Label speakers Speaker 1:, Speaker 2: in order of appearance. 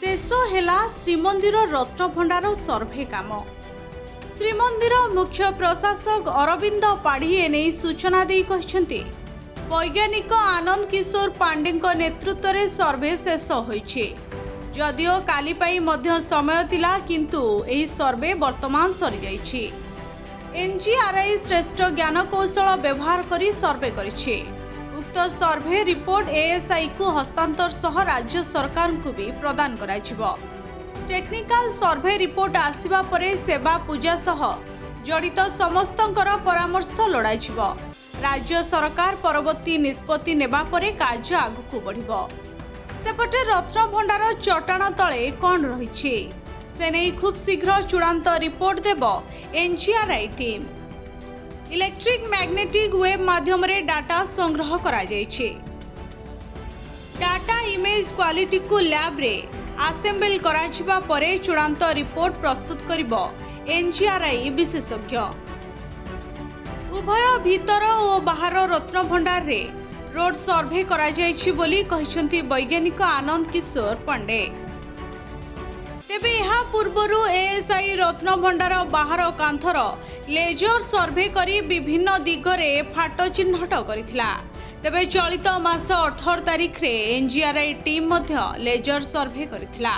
Speaker 1: शेष हेला श्रीमंदिर रत्नभंडार सर्भे काम। श्रीमंदिर मुख्य प्रशासक अरविंद पाढ़ी एने सूचना दे कहते वैज्ञानिक आनंद किशोर पांडे नेतृत्व में सर्भे शेष होइछे। जदिओ काली पाई मध्य समय थिला किंतु एही सर्भे वर्तमान सरी जाइछि। एनजीआरआई श्रेष्ठ ज्ञान कौशल व्यवहार करी सर्भे करिछि। उक्त सर्भे रिपोर्ट एएसआई को हस्तांतर सह राज्य सरकार को भी प्रदान कराजिबो। टेक्निकल सर्भे रिपोर्ट आसिबा परे सेवा पूजा सह जड़ित समस्तंकर परामर्श लोड़ाजिबो। राज्य सरकार परवर्ती निष्पत्ति नेबा परे कार्य आगु बढ़िबो। सेपटे रत्न भंडार चट्टाण तले कौन रही से नहीं खूब शीघ्र चूड़ांत रिपोर्ट देव NGRI team. Electric magnetic wave माध्यम रे डाटा संग्रह करा जायछि। डाटा इमेज क्वालिटी को लैब रे असेंबल कराजिबा परे चूड़ांत रिपोर्ट प्रस्तुत करिबो एनजीआरआई विशेषज्ञ। उभय भीतर और बाहर रत्न भंडार रे रोड सर्भे करा जायछि बोली कहिसंती वैज्ञानिक आनंद किशोर पांडे। तेबे यहा पूर्वरु एएसआई रत्न भंडार बाहर कांथर लेजर सर्भे करी विभिन्न दिगरे फाट चिन्हट करिथिला। तेबे चलित मास 18 तारिख रे एनजीआरआई टीम मध्य लेजर सर्भे करिथिला।